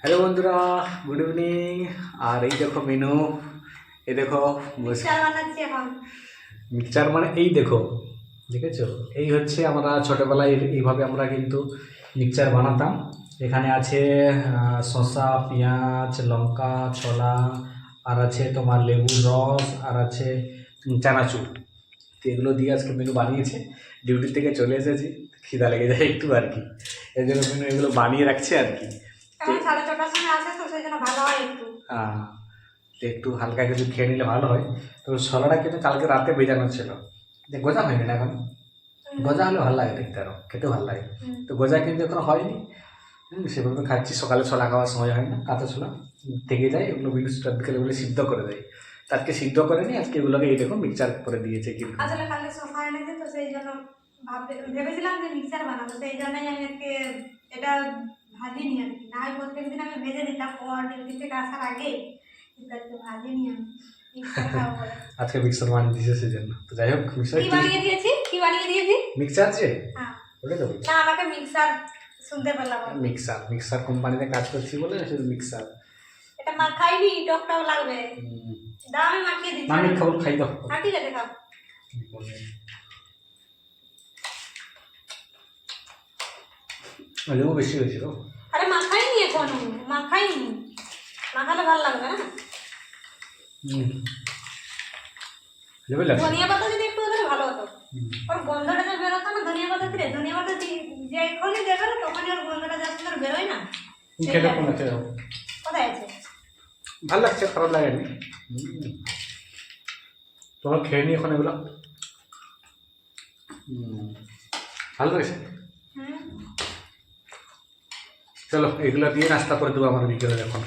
Hello বন্ধুরা, good evening. আর এই দেখো মেনু, এই দেখো মিক্সচার মানে এই দেখো, দেখেছো? এই হচ্ছে আমরা ছোটোবেলায় এইভাবে আমরা কিন্তু মিক্সচার বানাতাম। এখানে আছে শসা, পেঁয়াজ, লঙ্কা, ছোলা, আর আছে তোমার লেবুর রস, আর আছে চানাচুর। তো এগুলো দিয়ে আজকে মেনু বানিয়েছে। ডিউটি থেকে চলে এসেছি, খিদা লেগে যায় একটু আর কি, এই জন্য মেনু এগুলো বানিয়ে রাখছে আর কি। এখন 6:30টার সময় আসে তো সেই জন্য ভালো হয় একটু। হ্যাঁ, তো একটু হালকা কিছু খেয়ে নিলে ভালো হয়। তো ছোলাটা কিন্তু কালকে রাতে ভেজানো ছিল, যে গোজা হয়নি না এখন। গজা হলে ভালো লাগে দেখতে, আরো খেতে ভালো লাগে। তো গজা কিন্তু এখন হয়নি। সেভাবে খাচ্ছি, সকালে ছোলা খাওয়ার সময় হয় না, কাঁচা ছোলা থেকে যায়, এগুলো বিকেলে বলে সিদ্ধ করে দেয়। তো আজকে সিদ্ধ করে নি, আজকে এগুলোকে এই দেখো মিক্সচার করে দিয়েছে কিন্তু। আসলে কালকে শসা এনেছে তো সেই জন্য ভেবেছিলাম যে মিক্সার বানাবো, সেই জন্যই আমি আজকে এটা ভাজিনি আর কি। না হয় প্রত্যেকদিন আমি ভেজে দিতাম ওর ডিউটি থেকে আসার আগে, কিন্তু আজকে ভাজিনি আমি মিক্সার খাবো বলে। আজকে মিক্সচার বানিয়ে দিয়েছে সেজন্য। তো যাই হোক, কি বানিয়ে দিয়েছি? মিক্সচার যে হ্যাঁ, ওটা দেবো। না আমাকে মিক্সার শুনতে পেলাম আমি। মিক্সার কোম্পানিতে কাজ করছি বলে শুধু মিক্সার। এটা মাখাইনি, টকটাও লাগবে। দাও আমি মাখিয়ে দিচ্ছি। আমি খাবো, খাই দাও। হ্যাঁ ঠিক আছে, খাও। লেবু বেশি হয়েছিল। আরে মাখাইনি এখনো, মাখাইনি। মাখালে ভালো লাগবে না। লেবু লাগছে। ধনিয়া পাতা যদি একটু হলে ভালো হতো। ওর গন্ধটা যা বেরোতো না ধনিয়া পাতা দিলে, ধনিয়া পাতা যে এখনই দেবে না তখনই ওর গন্ধটা যা সুন্দর বেরোয় না। খেতে কোনো খেতে কোথায় আছে? ভালো লাগছে, খারাপ লাগেনি। তোমার খেয়ে নি এখন এগুলো। ভালো লাগছে। চলো এগুলো দিয়ে নাস্তা করে দেবো আমার বিকেলে এখন।